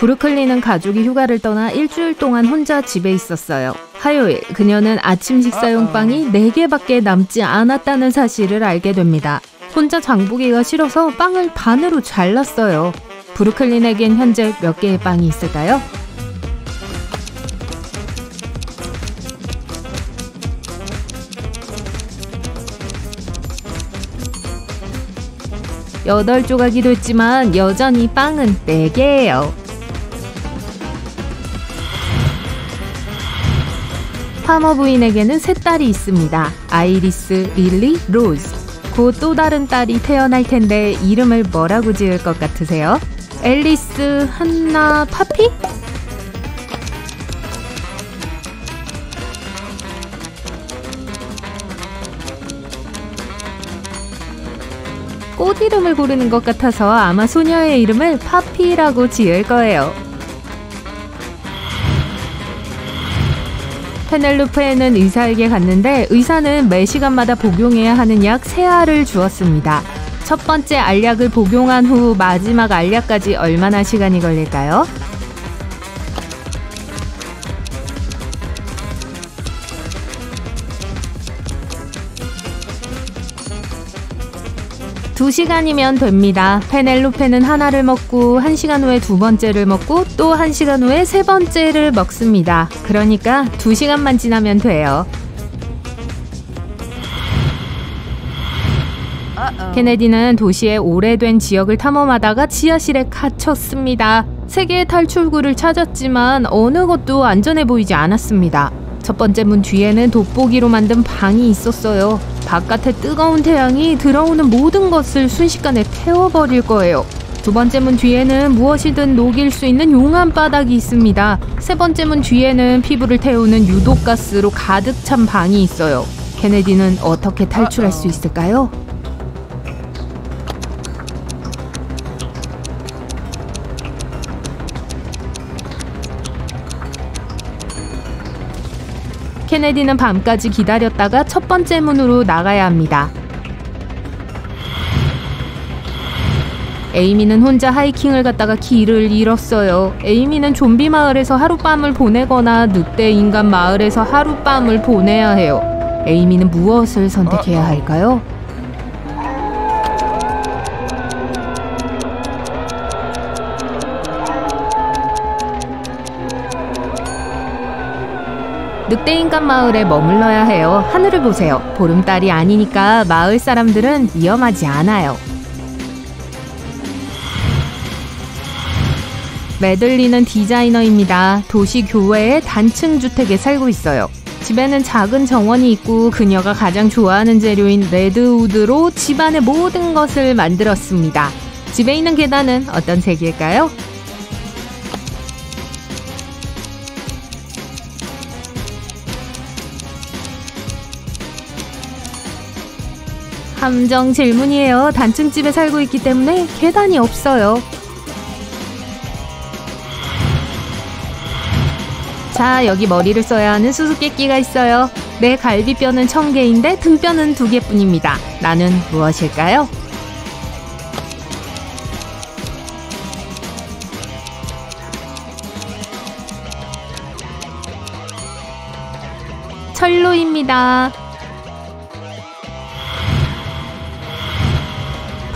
브루클린은 가족이 휴가를 떠나 일주일 동안 혼자 집에 있었어요. 화요일, 그녀는 아침 식사용 빵이 4개밖에 남지 않았다는 사실을 알게 됩니다. 혼자 장보기가 싫어서 빵을 반으로 잘랐어요. 브루클린에겐 현재 몇 개의 빵이 있을까요? 여덟 조각이 됐지만 여전히 빵은 4개예요. 파머 부인에게는 3딸이 있습니다. 아이리스, 릴리, 로즈. 곧 또 다른 딸이 태어날 텐데 이름을 뭐라고 지을 것 같으세요? 앨리스, 한나, 파피? 꽃 이름을 고르는 것 같아서 아마 소녀의 이름을 파피라고 지을 거예요. 페넬로페는 의사에게 갔는데 의사는 매 시간마다 복용해야 하는 약 3알을 주었습니다. 첫 번째 알약을 복용한 후 마지막 알약까지 얼마나 시간이 걸릴까요? (2시간이면) 됩니다. 페넬로페는 하나를 먹고 1시간 후에 2번째를 먹고 또 1시간 후에 3번째를 먹습니다. 그러니까 2시간만 지나면 돼요. 케네디는 도시의 오래된 지역을 탐험하다가 지하실에 갇혔습니다. 3개의 탈출구를 찾았지만 어느 것도 안전해 보이지 않았습니다. 첫 번째 문 뒤에는 돋보기로 만든 방이 있었어요. 바깥의 뜨거운 태양이 들어오는 모든 것을 순식간에 태워버릴 거예요. 두 번째 문 뒤에는 무엇이든 녹일 수 있는 용암 바닥이 있습니다. 세 번째 문 뒤에는 피부를 태우는 유독가스로 가득 찬 방이 있어요. 케네디는 어떻게 탈출할 수 있을까요? 케네디는 밤까지 기다렸다가 첫 번째 문으로 나가야 합니다. 에이미는 혼자 하이킹을 갔다가 길을 잃었어요. 에이미는 좀비 마을에서 하룻밤을 보내거나 늑대 인간 마을에서 하룻밤을 보내야 해요. 에이미는 무엇을 선택해야 할까요? 늑대인간 마을에 머물러야 해요. 하늘을 보세요. 보름달이 아니니까 마을 사람들은 위험하지 않아요. 매들리는 디자이너입니다. 도시 교외의 단층 주택에 살고 있어요. 집에는 작은 정원이 있고 그녀가 가장 좋아하는 재료인 레드우드로 집안의 모든 것을 만들었습니다. 집에 있는 계단은 어떤 색일까요? 함정 질문이에요. 단층집에 살고 있기 때문에 계단이 없어요. 자, 여기 머리를 써야 하는 수수께끼가 있어요. 내 갈비뼈는 1000개인데 등뼈는 2개뿐입니다. 나는 무엇일까요? 철로입니다.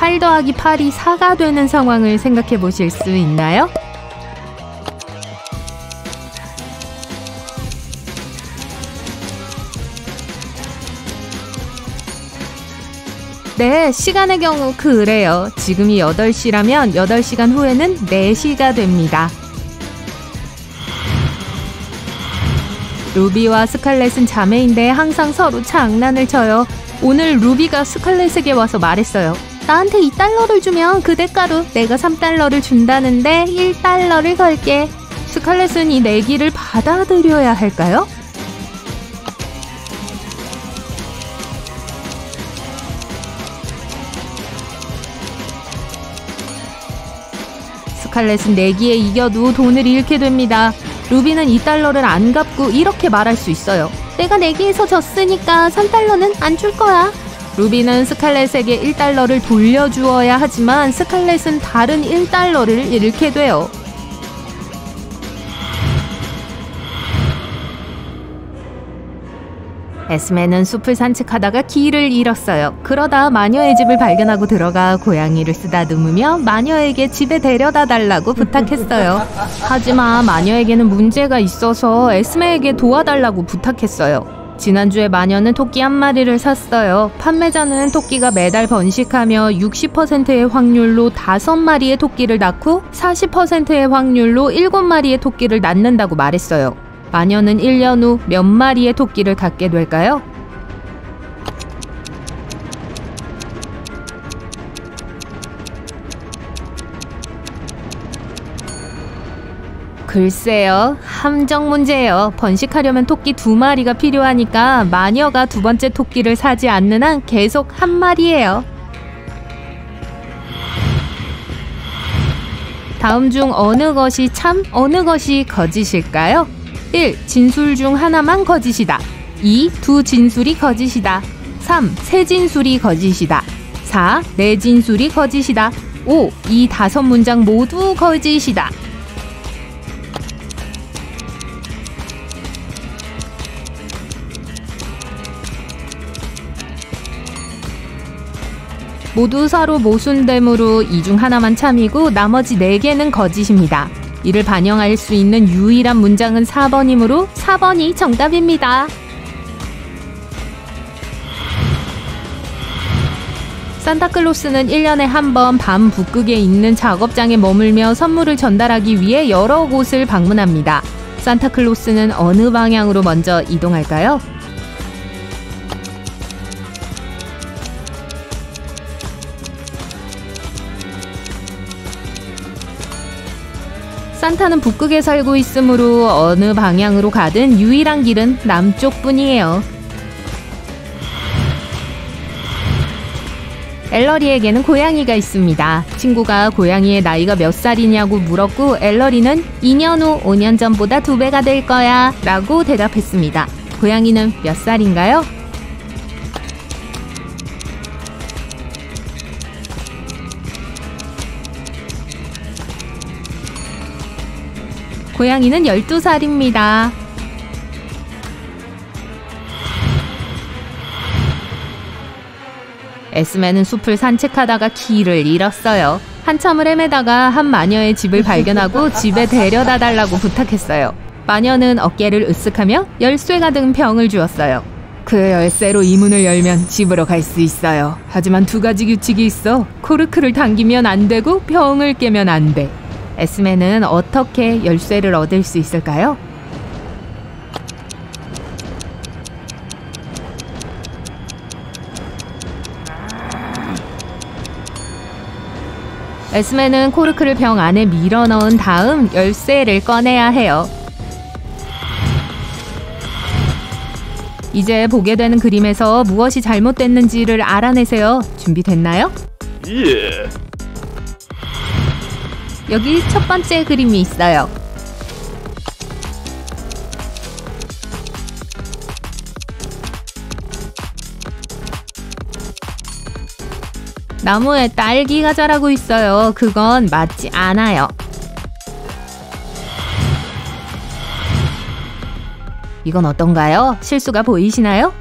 8 더하기 8이 4가 되는 상황을 생각해 보실 수 있나요? 네, 시간의 경우 그래요. 지금이 8시라면 8시간 후에는 4시가 됩니다. 루비와 스칼렛은 자매인데 항상 서로 장난을 쳐요. 오늘 루비가 스칼렛에게 와서 말했어요. 나한테 2달러를 주면 그 대가로 내가 3달러를 준다는데 1달러를 걸게. 스칼렛은 이 내기를 받아들여야 할까요? 스칼렛은 내기에 이겨도 돈을 잃게 됩니다. 루비는 2달러를 안 갚고 이렇게 말할 수 있어요. 내가 내기에서 졌으니까 3달러는 안 줄 거야. 루비는 스칼렛에게 1달러를 돌려주어야 하지만 스칼렛은 다른 1달러를 잃게 돼요. 에스맨은 숲을 산책하다가 길을 잃었어요. 그러다 마녀의 집을 발견하고 들어가 고양이를 쓰다듬으며 마녀에게 집에 데려다 달라고 부탁했어요. 하지만 마녀에게는 문제가 있어서 에스맨에게 도와달라고 부탁했어요. 지난주에 마녀는 토끼 한 마리를 샀어요. 판매자는 토끼가 매달 번식하며 60%의 확률로 5마리의 토끼를 낳고 40%의 확률로 7마리의 토끼를 낳는다고 말했어요. 마녀는 1년 후 몇 마리의 토끼를 갖게 될까요? 글쎄요, 함정 문제예요. 번식하려면 토끼 2마리가 필요하니까 마녀가 두 번째 토끼를 사지 않는 한 계속 한 마리예요. 다음 중 어느 것이 참, 어느 것이 거짓일까요? 1. 진술 중 하나만 거짓이다. 2. 두 진술이 거짓이다. 3. 세 진술이 거짓이다. 4. 네 진술이 거짓이다. 5. 이 5문장 모두 거짓이다. 모두 서로 모순되므로 이 중 하나만 참이고 나머지 4개는 거짓입니다. 이를 반영할 수 있는 유일한 문장은 4번이므로 4번이 정답입니다. 산타클로스는 1년에 한 번 밤 북극에 있는 작업장에 머물며 선물을 전달하기 위해 여러 곳을 방문합니다. 산타클로스는 어느 방향으로 먼저 이동할까요? 산타는 북극에 살고 있으므로 어느 방향으로 가든 유일한 길은 남쪽뿐이에요. 엘러리에게는 고양이가 있습니다. 친구가 고양이의 나이가 몇 살이냐고 물었고 엘러리는 2년 후 5년 전보다 2배가 될 거야 라고 대답했습니다. 고양이는 몇 살인가요? 고양이는 12살입니다. 에스맨은 숲을 산책하다가 길을 잃었어요. 한참을 헤매다가 한 마녀의 집을 발견하고 집에 데려다 달라고 부탁했어요. 마녀는 어깨를 으쓱하며 열쇠가 든 병을 주었어요. 그 열쇠로 이 문을 열면 집으로 갈 수 있어요. 하지만 2가지 규칙이 있어. 코르크를 당기면 안 되고 병을 깨면 안 돼. 에스맨은 어떻게 열쇠를 얻을 수 있을까요? 에스맨은 코르크를 병 안에 밀어 넣은 다음 열쇠를 꺼내야 해요. 이제 보게 되는 그림에서 무엇이 잘못됐는지를 알아내세요. 준비됐나요? 예. 여기 첫 번째 그림이 있어요. 나무에 딸기가 자라고 있어요. 그건 맞지 않아요. 이건 어떤가요? 실수가 보이시나요?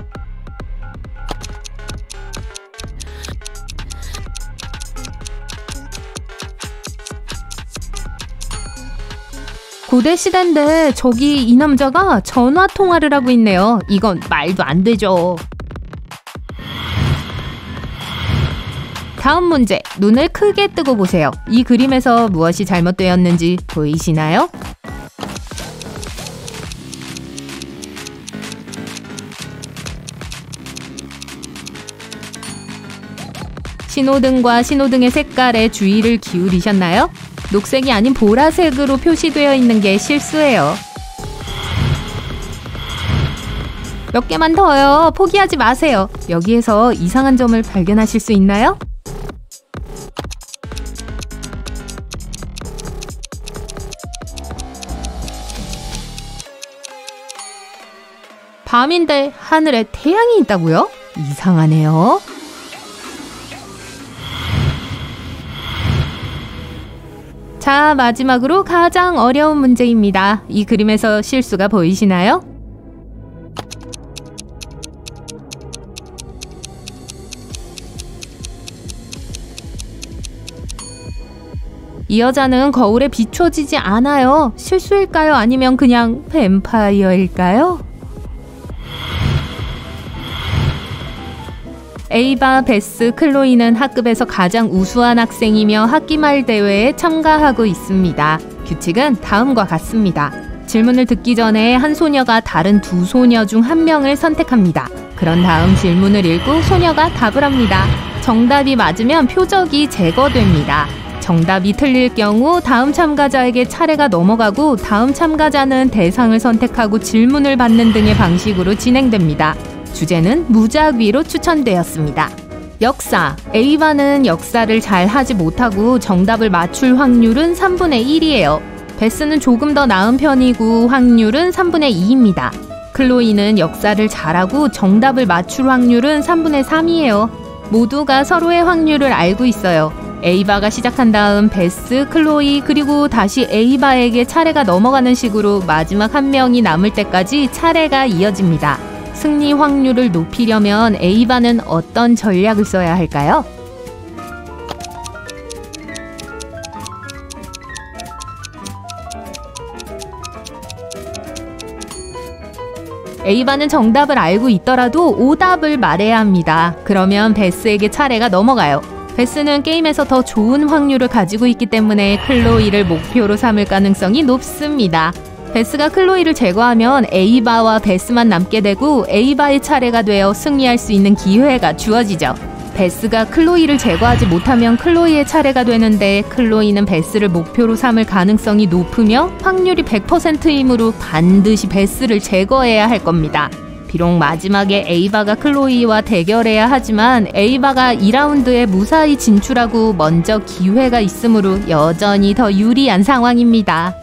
고대 시대인데 저기 이 남자가 전화 통화를 하고 있네요. 이건 말도 안 되죠. 다음 문제, 눈을 크게 뜨고 보세요. 이 그림에서 무엇이 잘못되었는지 보이시나요? 신호등과 신호등의 색깔에 주의를 기울이셨나요? 녹색이 아닌 보라색으로 표시되어 있는 게 실수예요. 몇 개만 더요. 포기하지 마세요. 여기에서 이상한 점을 발견하실 수 있나요? 밤인데 하늘에 태양이 있다고요? 이상하네요. 자, 마지막으로 가장 어려운 문제입니다. 이 그림에서 실수가 보이시나요? 이 여자는 거울에 비춰지지 않아요. 실수일까요? 아니면 그냥 뱀파이어일까요? 에이바, 베스, 클로이는 학급에서 가장 우수한 학생이며 학기말 대회에 참가하고 있습니다. 규칙은 다음과 같습니다. 질문을 듣기 전에 한 소녀가 다른 두 소녀 중 한 명을 선택합니다. 그런 다음 질문을 읽고 소녀가 답을 합니다. 정답이 맞으면 표적이 제거됩니다. 정답이 틀릴 경우 다음 참가자에게 차례가 넘어가고 다음 참가자는 대상을 선택하고 질문을 받는 등의 방식으로 진행됩니다. 주제는 무작위로 추천되었습니다. 역사. 에이바는 역사를 잘 하지 못하고 정답을 맞출 확률은 3분의 1이에요. 베스는 조금 더 나은 편이고 확률은 3분의 2입니다. 클로이는 역사를 잘하고 정답을 맞출 확률은 3분의 3이에요. 모두가 서로의 확률을 알고 있어요. 에이바가 시작한 다음 베스, 클로이, 그리고 다시 에이바에게 차례가 넘어가는 식으로 마지막 한 명이 남을 때까지 차례가 이어집니다. 승리 확률을 높이려면 에이바는 어떤 전략을 써야 할까요? 에이바는 정답을 알고 있더라도 오답을 말해야 합니다. 그러면 베스에게 차례가 넘어가요. 베스는 게임에서 더 좋은 확률을 가지고 있기 때문에 클로이를 목표로 삼을 가능성이 높습니다. 베스가 클로이를 제거하면 에이바와 베스만 남게 되고 에이바의 차례가 되어 승리할 수 있는 기회가 주어지죠. 베스가 클로이를 제거하지 못하면 클로이의 차례가 되는데 클로이는 베스를 목표로 삼을 가능성이 높으며 확률이 100%이므로 반드시 베스를 제거해야 할 겁니다. 비록 마지막에 에이바가 클로이와 대결해야 하지만 에이바가 2라운드에 무사히 진출하고 먼저 기회가 있으므로 여전히 더 유리한 상황입니다.